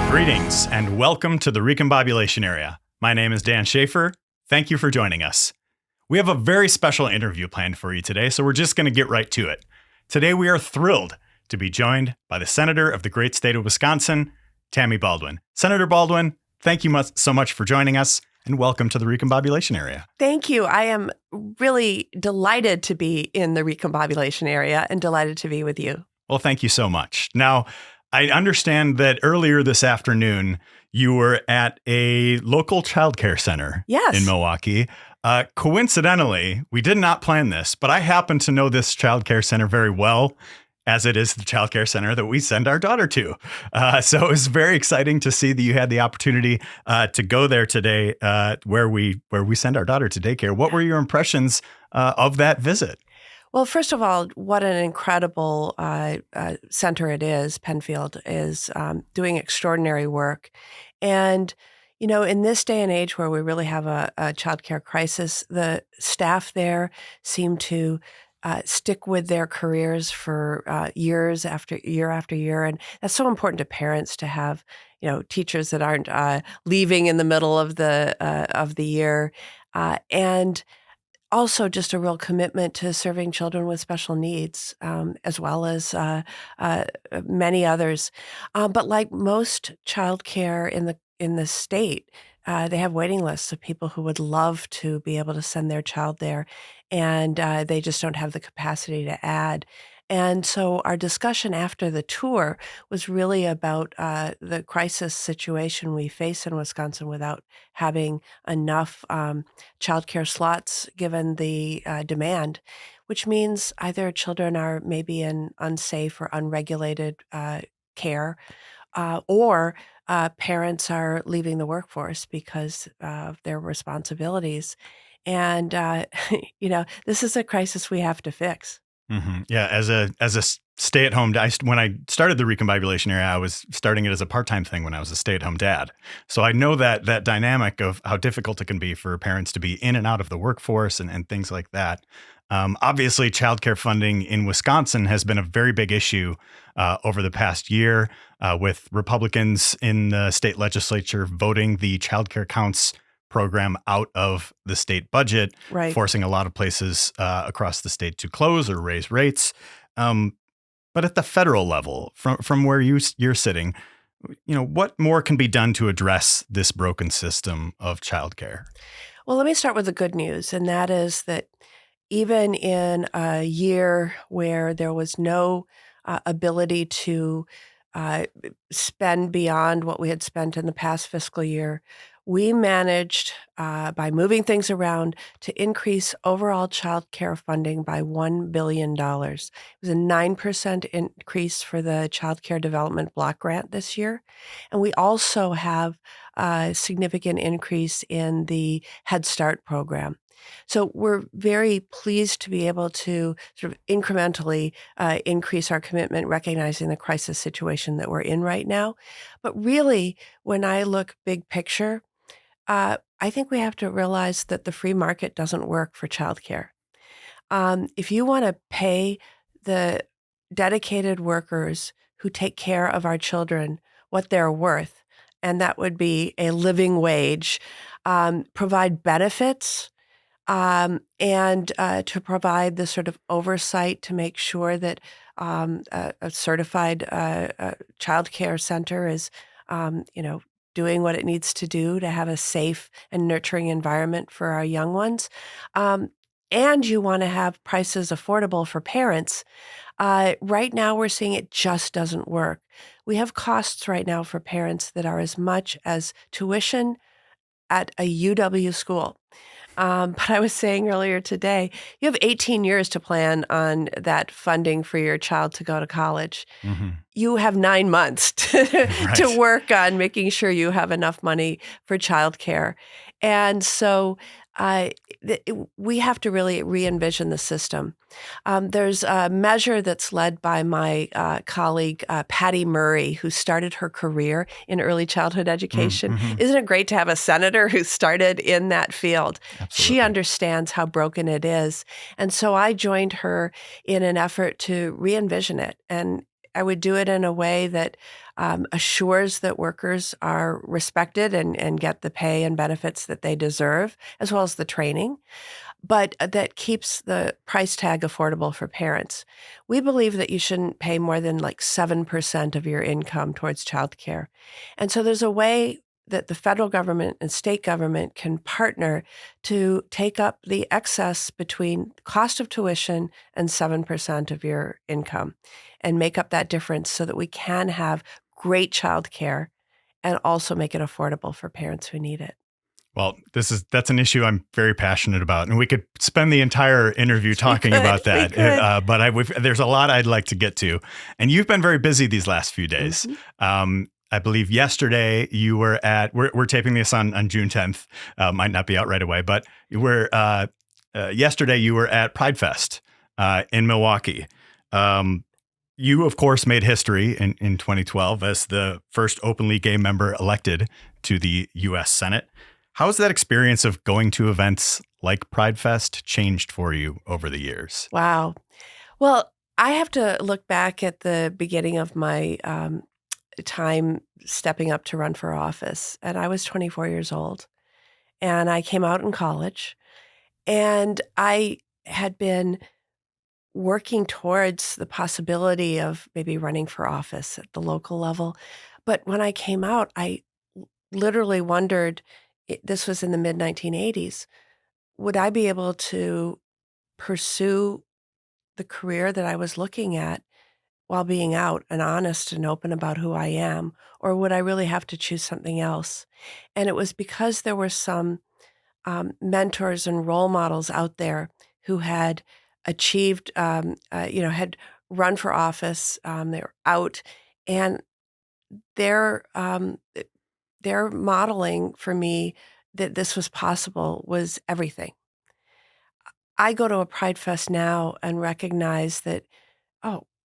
Greetings and welcome to the Recombobulation Area. My name is Dan Shafer. Thank you for joining us. We have a very special interview planned for you today, so we're just going to get right to it. Today we are thrilled to be joined by the Senator of the great state of Wisconsin, Tammy Baldwin. Senator Baldwin, thank you so much for joining us and welcome to the Recombobulation Area. Thank you. I am really delighted to be in the Recombobulation Area and delighted to be with you. Well, thank you so much. Now, I understand that earlier this afternoon, you were at a local childcare center in Milwaukee. Coincidentally, we did not plan this, but I happen to know this childcare center very well, as it is the childcare center that we send our daughter to. So it was very exciting to see that you had the opportunity to go there today, where we send our daughter to daycare. What were your impressions of that visit? Well, first of all, what an incredible center it is. Penfield is doing extraordinary work. And, you know, in this day and age where we really have a childcare crisis, the staff there seem to stick with their careers for years after year. And that's so important to parents to have, you know, teachers that aren't leaving in the middle of the year. And also just a real commitment to serving children with special needs, as well as many others. But like most childcare in the state, they have waiting lists of people who would love to be able to send their child there, and they just don't have the capacity to add. And so our discussion after the tour was really about the crisis situation we face in Wisconsin without having enough childcare slots given the demand, which means either children are maybe in unsafe or unregulated care, or parents are leaving the workforce because of their responsibilities. And, you know, this is a crisis we have to fix. Mm-hmm. Yeah, as a stay-at-home dad, when I started the Recombobulation Area, I was starting it as a part-time thing when I was a stay-at-home dad. So I know that dynamic of how difficult it can be for parents to be in and out of the workforce and things like that. Obviously, childcare funding in Wisconsin has been a very big issue over the past year, with Republicans in the state legislature voting the childcare counts program out of the state budget, Right. Forcing a lot of places across the state to close or raise rates. But at the federal level, from where you're sitting, you know, what more can be done to address this broken system of childcare? Well, let me start with the good news, and that is that even in a year where there was no ability to spend beyond what we had spent in the past fiscal year, we managed, by moving things around, to increase overall child care funding by $1 billion. It was a 9% increase for the Child Care Development Block Grant this year. And we also have a significant increase in the Head Start program. So we're very pleased to be able to sort of incrementally increase our commitment, recognizing the crisis situation that we're in right now. But really, when I look big picture, I think we have to realize that the free market doesn't work for childcare. If you want to pay the dedicated workers who take care of our children what they're worth, and that would be a living wage, provide benefits, and to provide the sort of oversight to make sure that a certified child care center is, doing what it needs to do to have a safe and nurturing environment for our young ones. And you want to have prices affordable for parents. Right now, we're seeing it just doesn't work. We have costs right now for parents that are as much as tuition at a UW school. But I was saying earlier today, you have 18 years to plan on that funding for your child to go to college. Mm-hmm. You have 9 months to Right. work on making sure you have enough money for childcare. And so we have to really re-envision the system. There's a measure that's led by my colleague, Patty Murray, who started her career in early childhood education. Mm-hmm. Isn't it great to have a senator who started in that field? Absolutely. She understands how broken it is. And so I joined her in an effort to re-envision it. And I would do it in a way that assures that workers are respected and get the pay and benefits that they deserve, as well as the training, but that keeps the price tag affordable for parents. We believe that you shouldn't pay more than like 7% of your income towards childcare. And so there's a way that the federal government and state government can partner to take up the excess between cost of tuition and 7% of your income and make up that difference so that we can have great childcare and also make it affordable for parents who need it. Well, that's an issue I'm very passionate about, and we could spend the entire interview talking about that. But there's a lot I'd like to get to, and you've been very busy these last few days. Mm-hmm. I believe yesterday you were at. We're taping this on June 10th. Might not be out right away, but yesterday you were at PrideFest in Milwaukee. You, of course, made history in 2012 as the first openly gay member elected to the U.S. Senate. How's that experience of going to events like PrideFest changed for you over the years? Wow. Well, I have to look back at the beginning of my time stepping up to run for office. And I was 24 years old. And I came out in college. And I had been working towards the possibility of maybe running for office at the local level. But when I came out, I literally wondered, this was in the mid-1980s, would I be able to pursue the career that I was looking at while being out and honest and open about who I am, or would I really have to choose something else? And it was because there were some mentors and role models out there who had achieved, had run for office, they were out, and they're modeling for me that this was possible was everything. I go to a Pride Fest now and recognize that,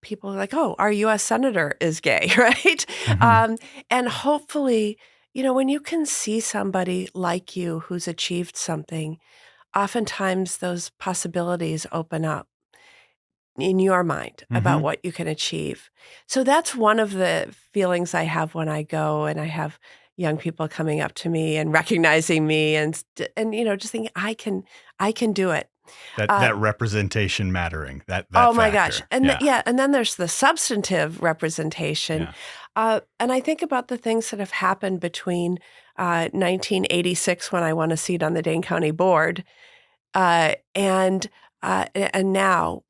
people are like, our U.S. Senator is gay, right? Mm-hmm. And hopefully, when you can see somebody like you who's achieved something, oftentimes those possibilities open up in your mind about Mm-hmm. what you can achieve. So that's one of the feelings I have when I go and I have young people coming up to me and recognizing me and just thinking I can do it. That representation mattering, that oh my factor. gosh. And and then there's the substantive representation. And I think about the things that have happened between 1986 when I won a seat on the Dane County Board and now,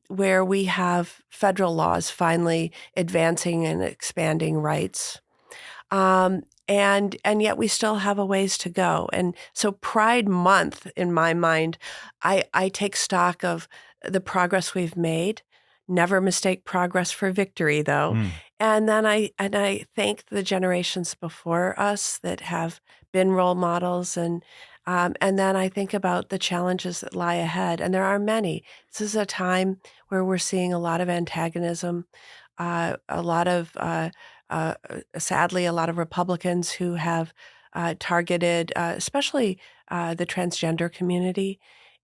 where we have federal laws finally advancing and expanding rights. And yet we still have a ways to go. And so Pride Month, in my mind, I take stock of the progress we've made. Never mistake progress for victory, though. And then I thank the generations before us that have been role models, and then I think about the challenges that lie ahead, and there are many. This is a time where we're seeing a lot of antagonism, a lot of sadly, a lot of Republicans who have targeted, especially the transgender community,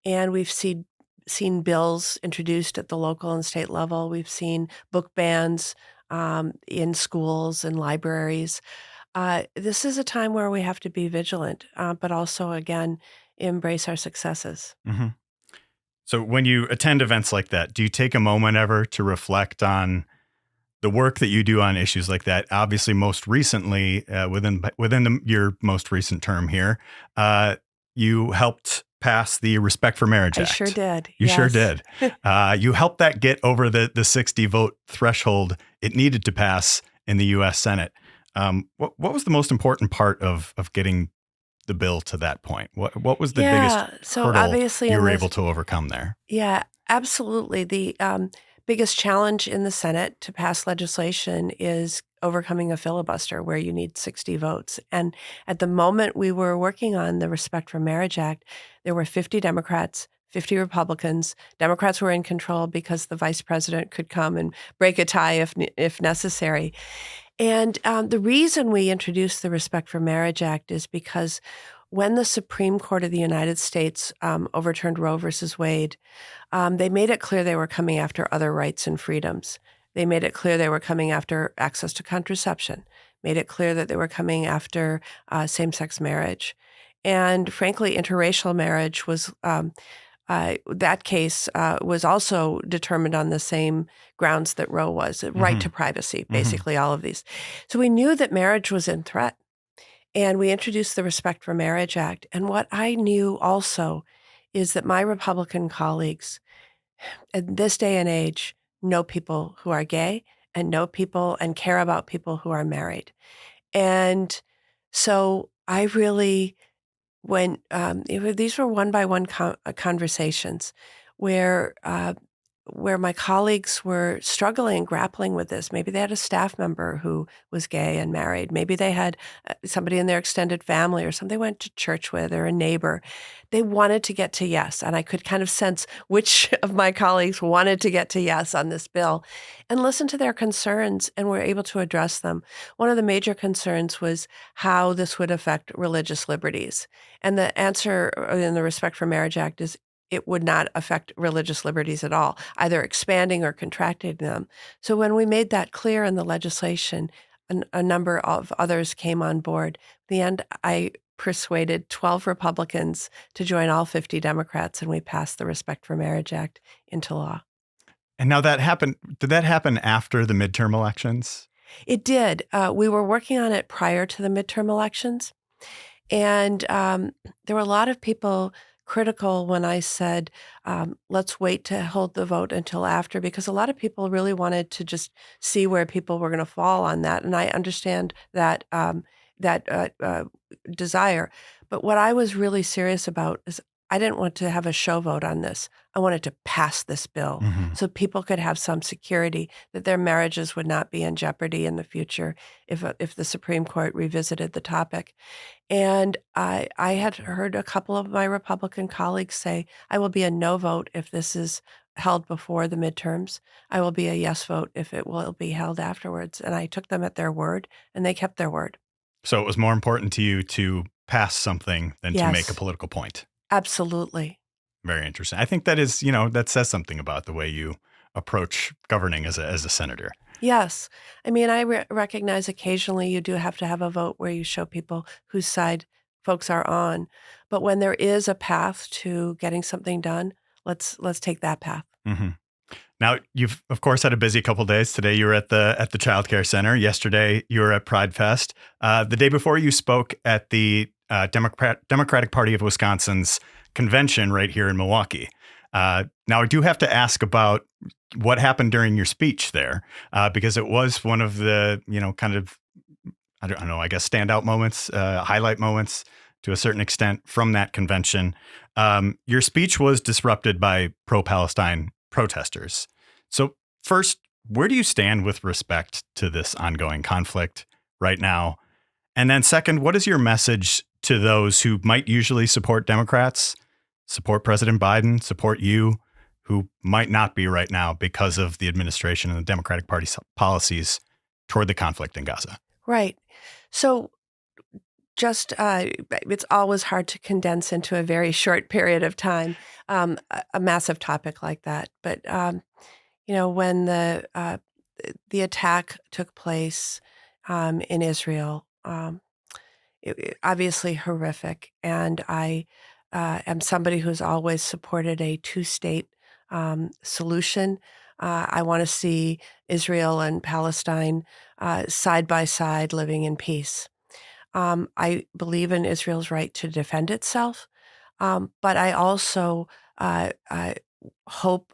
and we've seen bills introduced at the local and state level. We've seen book bans in schools and libraries. This is a time where we have to be vigilant, but also, again, embrace our successes. Mm-hmm. So when you attend events like that, do you take a moment ever to reflect on the work that you do on issues like that? Obviously, most recently, within your most recent term here, you helped pass the Respect for Marriage Act. I sure did. You sure did. You helped that get over the 60 vote threshold it needed to pass in the U.S. Senate. What was the most important part of getting the bill to that point? What was the biggest hurdle obviously you were able to overcome there? Yeah, absolutely. The biggest challenge in the Senate to pass legislation is overcoming a filibuster where you need 60 votes. And at the moment we were working on the Respect for Marriage Act, there were 50 Democrats, 50 Republicans. Democrats were in control because the vice president could come and break a tie if necessary. And the reason we introduced the Respect for Marriage Act is because when the Supreme Court of the United States overturned Roe versus Wade, they made it clear they were coming after other rights and freedoms. They made it clear they were coming after access to contraception, made it clear that they were coming after same-sex marriage. And frankly, interracial marriage was, that case was also determined on the same grounds that Roe was, right to privacy, basically all of these. So we knew that marriage was in threat. And we introduced the Respect for Marriage Act. And what I knew also is that my Republican colleagues in this day and age know people who are gay and know people and care about people who are married. And so I really, these were one-by-one conversations where my colleagues were struggling, grappling with this. Maybe they had a staff member who was gay and married. Maybe they had somebody in their extended family or something they went to church with, or a neighbor. They wanted to get to yes, and I could kind of sense which of my colleagues wanted to get to yes on this bill and listen to their concerns, and were able to address them. One of the major concerns was how this would affect religious liberties. And the answer in the Respect for Marriage Act is it would not affect religious liberties at all, either expanding or contracting them. So when we made that clear in the legislation, a number of others came on board. In the end, I persuaded 12 Republicans to join all 50 Democrats, and we passed the Respect for Marriage Act into law. And now that happened, did that happen after the midterm elections? It did. We were working on it prior to the midterm elections. And there were a lot of people critical when I said, let's wait to hold the vote until after, because a lot of people really wanted to just see where people were going to fall on that. And I understand that desire. But what I was really serious about is I didn't want to have a show vote on this. I wanted to pass this bill so people could have some security that their marriages would not be in jeopardy in the future if the Supreme Court revisited the topic. And I had heard a couple of my Republican colleagues say, I will be a no vote if this is held before the midterms. I will be a yes vote if it will be held afterwards. And I took them at their word, and they kept their word. So it was more important to you to pass something than to make a political point. Absolutely. Very interesting. I think that is, that says something about the way you approach governing as a senator. Yes. I mean, I recognize occasionally you do have to have a vote where you show people whose side folks are on. But when there is a path to getting something done, let's take that path. Now, you've, of course, had a busy couple of days. Today, you were at the Child Care Center. Yesterday, you were at PrideFest. The day before, you spoke at the Democratic Party of Wisconsin's convention right here in Milwaukee. Now, I do have to ask about what happened during your speech there, because it was one of the, kind of, I don't know, I guess standout moments, highlight moments to a certain extent from that convention. Your speech was disrupted by pro-Palestine protesters. So first, where do you stand with respect to this ongoing conflict right now? And then second, what is your message to those who might usually support Democrats, support President Biden, support you, who might not be right now because of the administration and the Democratic Party's policies toward the conflict in Gaza? Right. So just it's always hard to condense into a very short period of time a massive topic like that. But when the attack took place in Israel, obviously horrific, and I am somebody who's always supported a two-state solution. I want to see Israel and Palestine side by side, living in peace. I believe in Israel's right to defend itself, but I also hope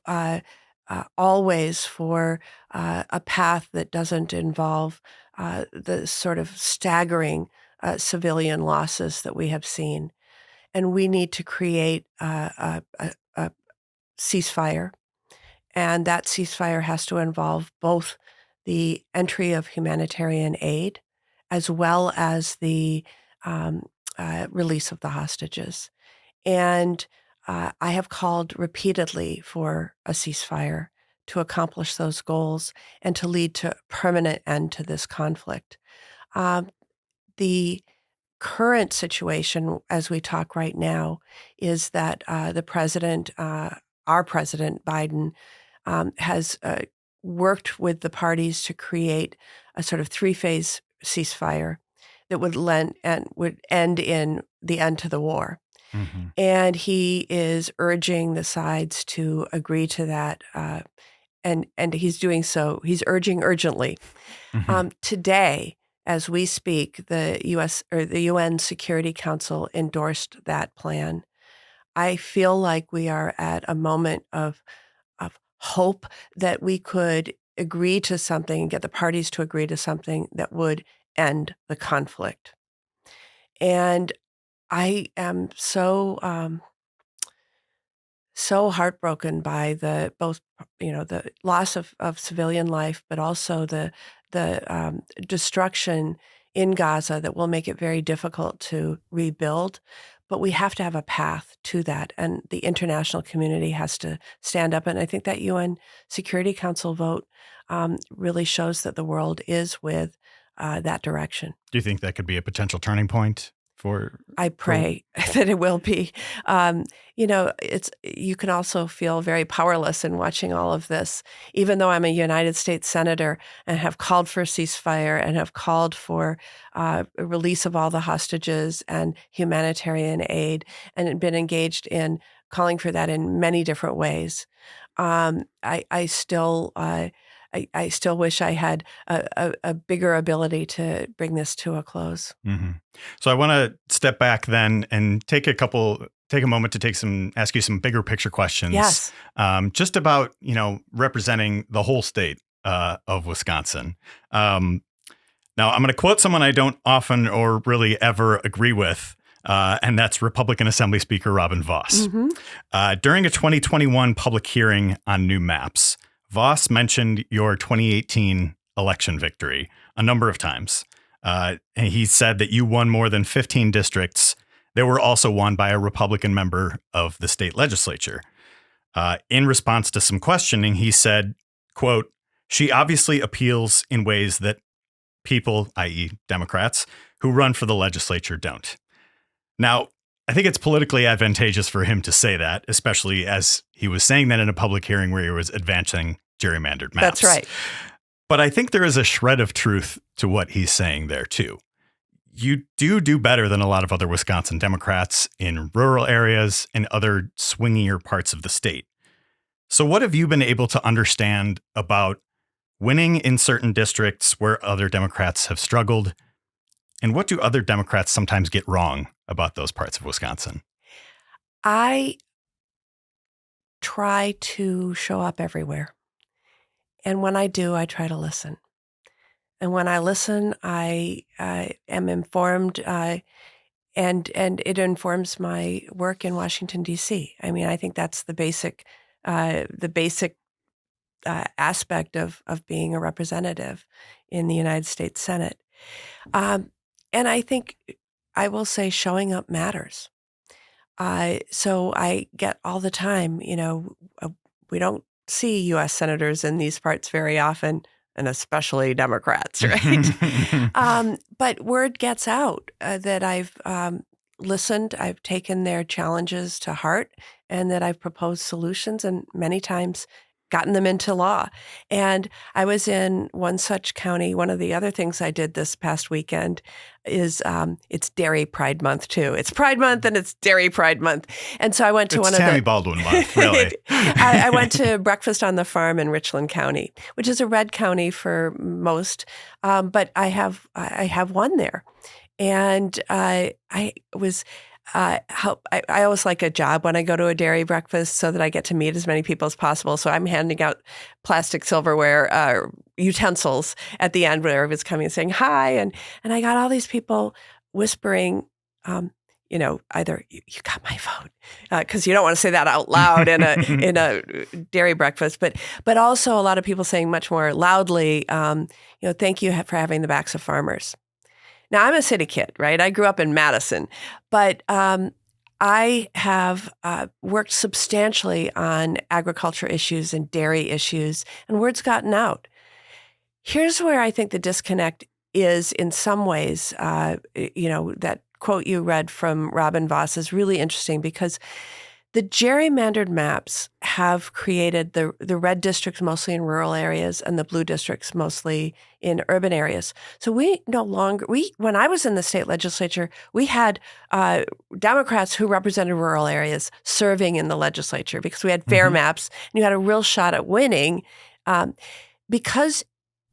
always for a path that doesn't involve the sort of staggering civilian losses that we have seen. And we need to create a ceasefire, and that ceasefire has to involve both the entry of humanitarian aid as well as the release of the hostages. And I have called repeatedly for a ceasefire to accomplish those goals and to lead to a permanent end to this conflict. The current situation, as we talk right now, is that the president, our President Biden, has worked with the parties to create a sort of three-phase ceasefire that would end in the end to the war. Mm-hmm. And he is urging the sides to agree to that. And he's doing so. He's urging urgently. Mm-hmm. Today, as we speak, the UN Security Council endorsed that plan. I feel like we are at a moment of hope that we could agree to something and get the parties to agree to something that would end the conflict. And I am so heartbroken by the loss of civilian life, but also the destruction in Gaza that will make it very difficult to rebuild. But we have to have a path to that, and the international community has to stand up. And I think that UN Security Council vote really shows that the world is with that direction. Do you think that could be a potential turning point for? I pray that it will be. You can also feel very powerless in watching all of this. Even though I'm a United States Senator and have called for a ceasefire and have called for a release of all the hostages and humanitarian aid and been engaged in calling for that in many different ways, I still wish I had a bigger ability to bring this to a close. Mm-hmm. So I want to step back then and take a moment to ask you some bigger picture questions. Yes. Just about, representing the whole state of Wisconsin. Now I'm going to quote someone I don't often or really ever agree with. And that's Republican Assembly Speaker Robin Vos. Mm-hmm. During a 2021 public hearing on new maps, Vos mentioned your 2018 election victory a number of times. And he said that you won more than 15 districts that were also won by a Republican member of the state legislature. In response to some questioning, he said, quote, "She obviously appeals in ways that people, i.e. Democrats, who run for the legislature don't." Now, I think it's politically advantageous for him to say that, especially as he was saying that in a public hearing where he was advancing gerrymandered maps. That's right. But I think there is a shred of truth to what he's saying there, too. You do better than a lot of other Wisconsin Democrats in rural areas and other swingier parts of the state. So what have you been able to understand about winning in certain districts where other Democrats have struggled? And what do other Democrats sometimes get wrong about those parts of Wisconsin? I try to show up everywhere. And when I do, I try to listen. And when I listen, I am informed, and it informs my work in Washington, D.C. I mean, I think that's the basic aspect of being a representative in the United States Senate. And I think I will say showing up matters. So I get all the time, we don't see U.S. senators in these parts very often, and especially Democrats, right? But word gets out that I've listened, I've taken their challenges to heart, and that I've proposed solutions, and many times gotten them into law. And I was in one such county. One of the other things I did this past weekend is it's Dairy Pride Month, too. It's Pride Month and it's Dairy Pride Month. And so I went to it's Tammy Baldwin month, really. I went to breakfast on the farm in Richland County, which is a red county for most, but I have one there. And I was... I always like a job when I go to a dairy breakfast so that I get to meet as many people as possible. So I'm handing out plastic silverware, utensils at the end where everyone's coming and saying hi. And I got all these people whispering, either you got my vote, because you don't want to say that out loud in a dairy breakfast, but also a lot of people saying much more loudly, thank you for having the backs of farmers. Now, I'm a city kid, right? I grew up in Madison, but I have worked substantially on agriculture issues and dairy issues, and word's gotten out. Here's where I think the disconnect is in some ways. That quote you read from Robin Vos is really interesting because The gerrymandered maps have created the red districts mostly in rural areas and the blue districts mostly in urban areas. So we no longer, when I was in the state legislature, we had Democrats who represented rural areas serving in the legislature because we had fair maps and you had a real shot at winning. Because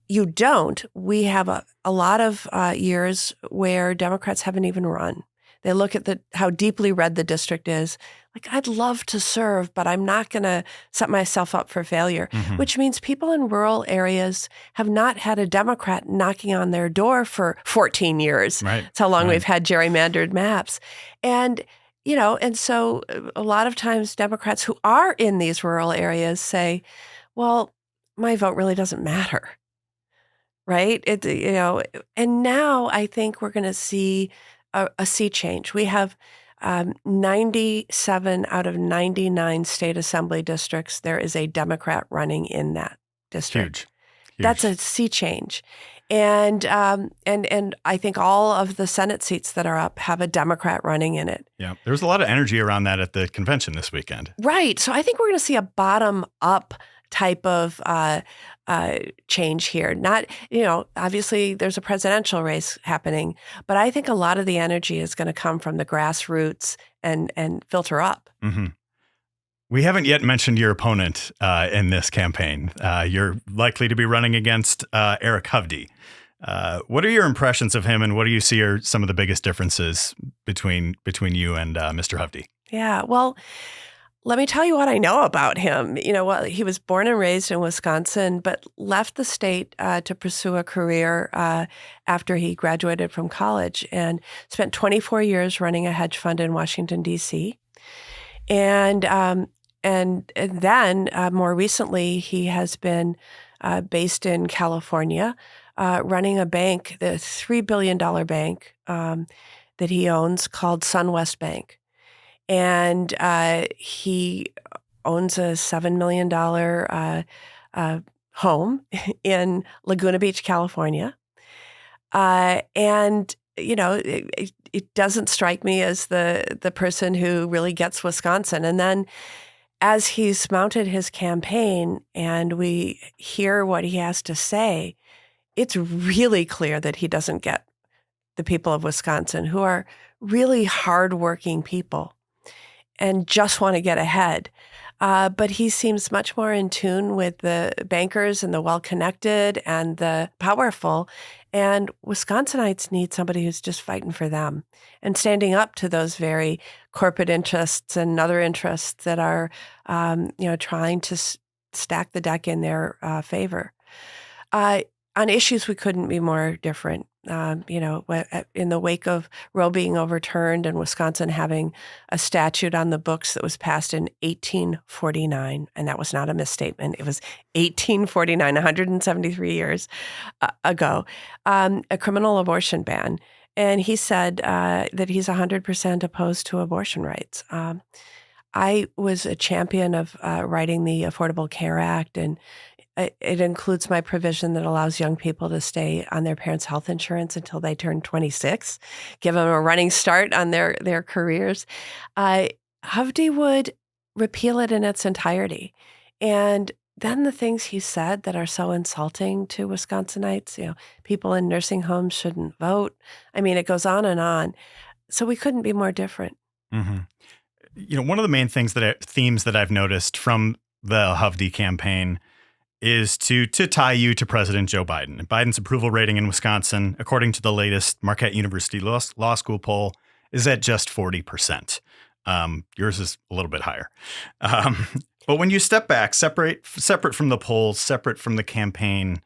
you don't, we have a lot of years where Democrats haven't even run. They look at how deeply red the district is. Like, I'd love to serve, but I'm not going to set myself up for failure, which means people in rural areas have not had a Democrat knocking on their door for 14 years. Right. That's how long we've had gerrymandered maps. And, and so a lot of times Democrats who are in these rural areas say, well, my vote really doesn't matter. Right? And now I think we're going to see a sea change. We have 97 out of 99 state assembly districts. There is a Democrat running in that district. Huge. That's a sea change. And I think all of the Senate seats that are up have a Democrat running in it. Yeah. There was a lot of energy around that at the convention this weekend. Right. So I think we're going to see a bottom-up type of change here. Not, obviously there's a presidential race happening, but I think a lot of the energy is going to come from the grassroots and filter up. We haven't yet mentioned your opponent in this campaign. You're likely to be running against Eric Hovde. What are your impressions of him, and what do you see are some of the biggest differences between you and Mr. Hovde? Yeah, well, let me tell you what I know about him. He was born and raised in Wisconsin, but left the state to pursue a career after he graduated from college and spent 24 years running a hedge fund in Washington, D.C. And then more recently, he has been based in California, running a bank, the $3 billion bank that he owns called SunWest Bank. And he owns a $7 million home in Laguna Beach, California. And, it doesn't strike me as the person who really gets Wisconsin. And then as he's mounted his campaign and we hear what he has to say, it's really clear that he doesn't get the people of Wisconsin, who are really hardworking people and just want to get ahead. But he seems much more in tune with the bankers and the well-connected and the powerful. And Wisconsinites need somebody who's just fighting for them and standing up to those very corporate interests and other interests that are, trying to stack the deck in their favor. On issues, we couldn't be more different. In the wake of Roe being overturned and Wisconsin having a statute on the books that was passed in 1849, and that was not a misstatement, it was 1849, 173 years ago, a criminal abortion ban. And he said that he's 100% opposed to abortion rights. I was a champion of writing the Affordable Care Act, and it includes my provision that allows young people to stay on their parents' health insurance until they turn 26, give them a running start on their careers. Hovde would repeal it in its entirety. And then the things he said that are so insulting to Wisconsinites, people in nursing homes shouldn't vote. I mean, it goes on and on. So we couldn't be more different. One of the main themes that I've noticed from the Hovde campaign is to tie you to President Joe Biden. And Biden's approval rating in Wisconsin, according to the latest Marquette University Law School poll, is at just 40%. Yours is a little bit higher. But when you step back, separate from the polls, separate from the campaign,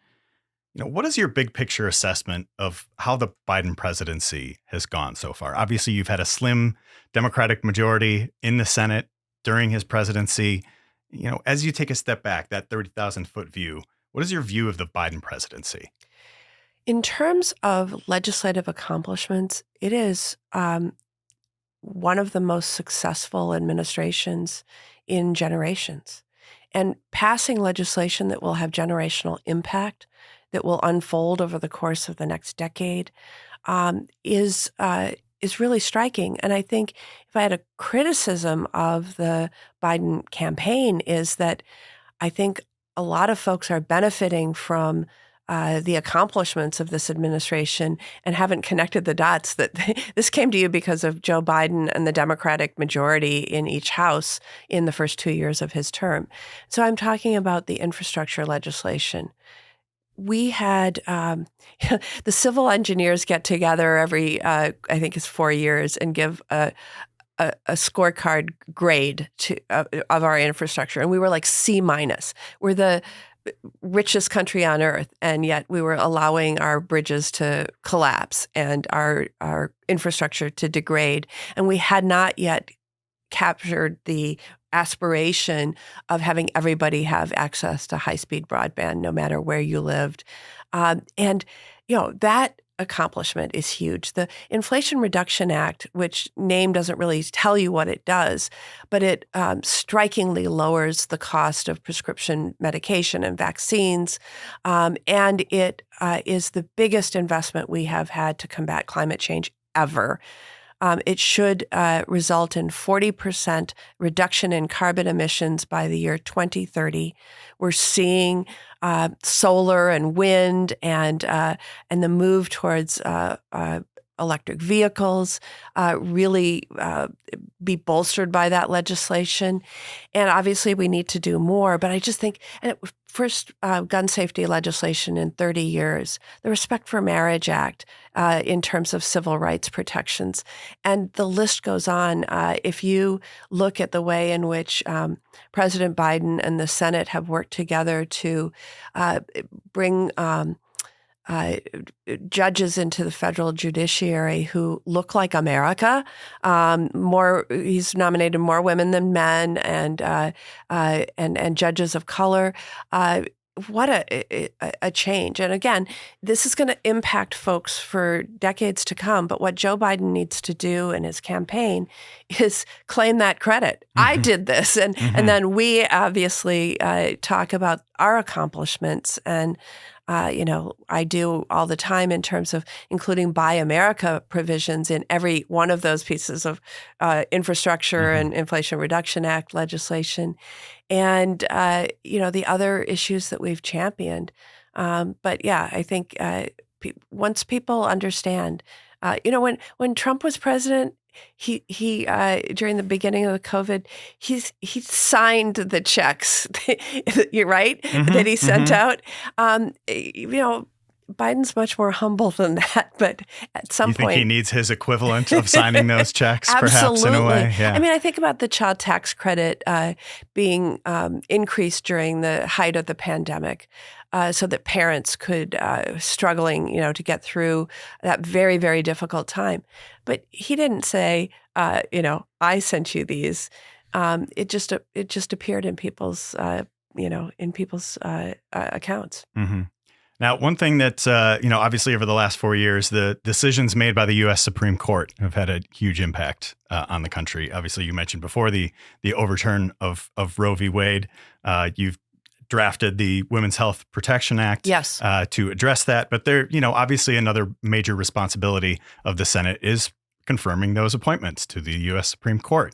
what is your big picture assessment of how the Biden presidency has gone so far? Obviously, you've had a slim Democratic majority in the Senate during his presidency. As you take a step back, that 30,000-foot view, what is your view of the Biden presidency? In terms of legislative accomplishments, it is one of the most successful administrations in generations. And passing legislation that will have generational impact, that will unfold over the course of the next decade, is is really striking. And I think if I had a criticism of the Biden campaign is that I think a lot of folks are benefiting from the accomplishments of this administration and haven't connected the dots that this came to you because of Joe Biden and the Democratic majority in each house in the first 2 years of his term. So I'm talking about the infrastructure legislation. We had the civil engineers get together every, I think it's 4 years, and give a scorecard grade of our infrastructure. And we were like C-. We're the richest country on earth, and yet we were allowing our bridges to collapse and our infrastructure to degrade. And we had not yet captured the aspiration of having everybody have access to high-speed broadband, no matter where you lived. And that accomplishment is huge. The Inflation Reduction Act, which name doesn't really tell you what it does, but it strikingly lowers the cost of prescription medication and vaccines. And it is the biggest investment we have had to combat climate change ever. It should result in 40% reduction in carbon emissions by the year 2030. We're seeing solar and wind and the move towards electric vehicles really be bolstered by that legislation. And obviously we need to do more, but I just think, first gun safety legislation in 30 years, the Respect for Marriage Act in terms of civil rights protections. And the list goes on. If you look at the way in which President Biden and the Senate have worked together to bring judges into the federal judiciary who look like America. He's nominated more women than men, and judges of color. What a change! And again, this is going to impact folks for decades to come. But what Joe Biden needs to do in his campaign is claim that credit. Mm-hmm. I did this, and then we obviously talk about our accomplishments and. I do all the time in terms of including Buy America provisions in every one of those pieces of infrastructure and Inflation Reduction Act legislation, and the other issues that we've championed. But yeah, I think once people understand, when Trump was president. He during the beginning of the COVID, he signed the checks, you're right, that he sent out. Biden's much more humble than that, but at some point... You think he needs his equivalent of signing those checks, perhaps, in a way? Yeah. I mean, I think about the child tax credit being increased during the height of the pandemic so that parents could, struggling, to get through that very, very difficult time. But he didn't say, I sent you these. It just appeared in people's, accounts. Mm-hmm. Now, one thing that, obviously over the last 4 years, the decisions made by the U.S. Supreme Court have had a huge impact on the country. Obviously, you mentioned before the overturn of Roe v. Wade. You've drafted the Women's Health Protection Act yes. To address that. But there, obviously another major responsibility of the Senate is confirming those appointments to the U.S. Supreme Court.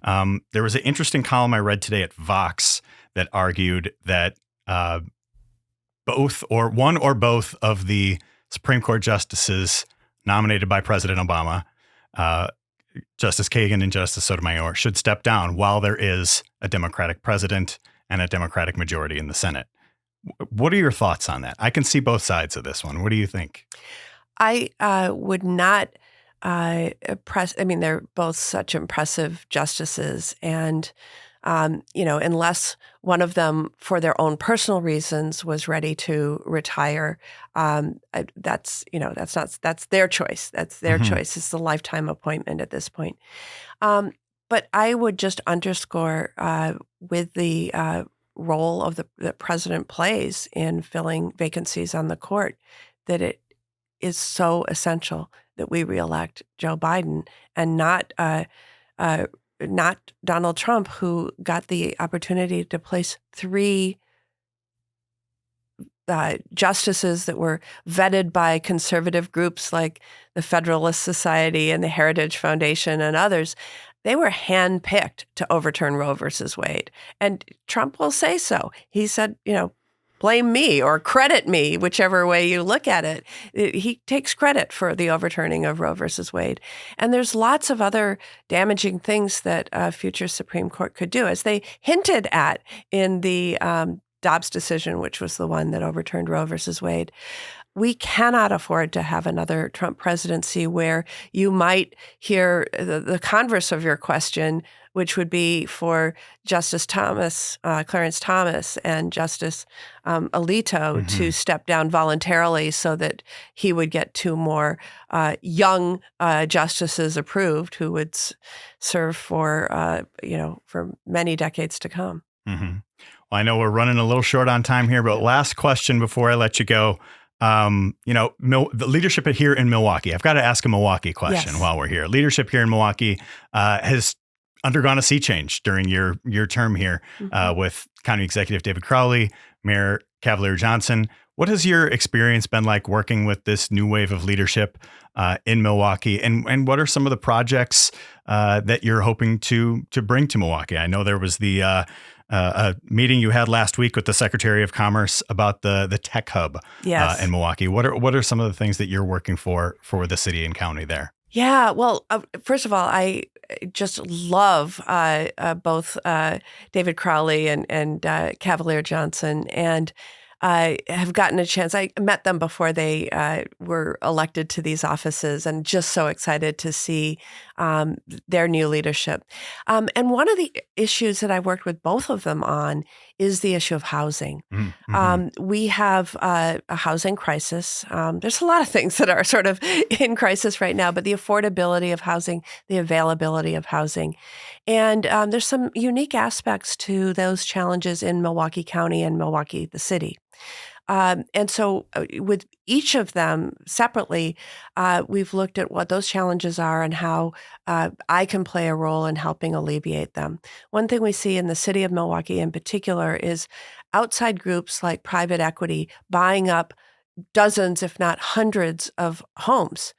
There was an interesting column I read today at Vox that argued that one or both of the Supreme Court justices nominated by President Obama, Justice Kagan and Justice Sotomayor, should step down while there is a Democratic president and a Democratic majority in the Senate. What are your thoughts on that? I can see both sides of this one. What do you think? I would not press. I mean, they're both such impressive justices, and unless one of them, for their own personal reasons, was ready to retire, that's their choice. That's their choice. It's a lifetime appointment at this point. But I would just underscore with the role of that president plays in filling vacancies on the court that it is so essential that we reelect Joe Biden and not Donald Trump, who got the opportunity to place 3 justices that were vetted by conservative groups like the Federalist Society and the Heritage Foundation and others. They were handpicked to overturn Roe versus Wade. And Trump will say so. He said, blame me or credit me, whichever way you look at it. He takes credit for the overturning of Roe versus Wade. And there's lots of other damaging things that a future Supreme Court could do, as they hinted at in the Dobbs decision, which was the one that overturned Roe versus Wade. We cannot afford to have another Trump presidency where you might hear the converse of your question, which would be for Justice Clarence Thomas and Justice Alito to step down voluntarily so that he would get 2 more young justices approved who would serve for many decades to come. Mm-hmm. Well, I know we're running a little short on time here, but last question before I let you go. The leadership here in Milwaukee, I've got to ask a Milwaukee question while we're here. Leadership here in Milwaukee has undergone a sea change during your term here with County Executive David Crowley, Mayor Cavalier Johnson. What has your experience been like working with this new wave of leadership in Milwaukee? And what are some of the projects that you're hoping to bring to Milwaukee? I know there was the a meeting you had last week with the Secretary of Commerce about the tech hub in Milwaukee. What are some of the things that you're working for the city and county there? Yeah, well, first of all, I just love both David Crowley and Cavalier Johnson, and I have gotten a chance. I met them before they were elected to these offices, and just so excited to see their new leadership. And one of the issues that I worked with both of them on is the issue of housing. Mm-hmm. We have a housing crisis. There's a lot of things that are sort of in crisis right now, but the affordability of housing, the availability of housing. And there's some unique aspects to those challenges in Milwaukee County and Milwaukee, the city. And so with each of them separately, we've looked at what those challenges are and how I can play a role in helping alleviate them. One thing we see in the city of Milwaukee in particular is outside groups like private equity buying up dozens, if not hundreds, of homes.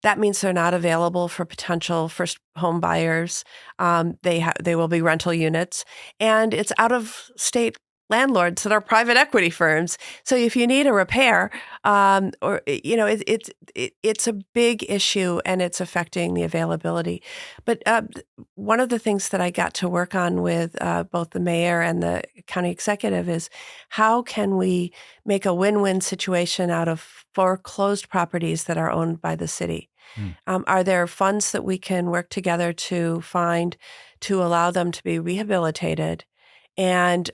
That means they're not available for potential first home buyers. They will be rental units, and it's out of state landlords that are private equity firms. So if you need a repair, it's a big issue and it's affecting the availability. But one of the things that I got to work on with both the mayor and the county executive is how can we make a win-win situation out of foreclosed properties that are owned by the city? Are there funds that we can work together to find to allow them to be rehabilitated and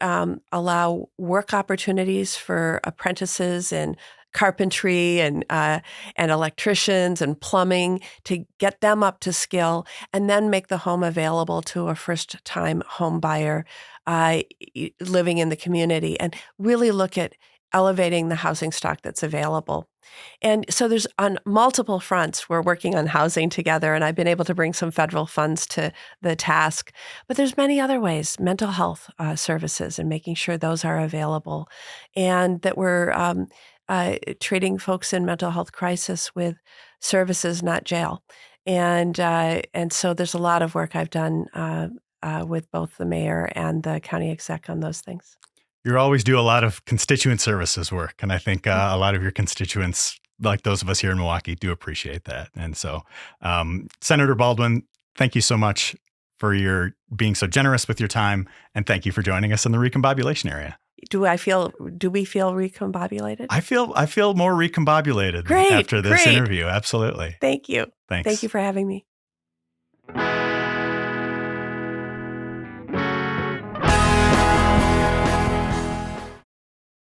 allow work opportunities for apprentices in carpentry and electricians and plumbing to get them up to skill, and then make the home available to a first-time home buyer living in the community, and really look at elevating the housing stock that's available. And so there's on multiple fronts, we're working on housing together, and I've been able to bring some federal funds to the task. But there's many other ways, mental health services and making sure those are available, and that we're treating folks in mental health crisis with services, not jail. And so there's a lot of work I've done with both the mayor and the county exec on those things. You always do a lot of constituent services work, and I think a lot of your constituents, like those of us here in Milwaukee, do appreciate that. And so, Senator Baldwin, thank you so much for your being so generous with your time, and thank you for joining us in the Recombobulation Area. Do we feel recombobulated? I feel more recombobulated after this interview. Absolutely. Thank you. Thanks. Thank you for having me.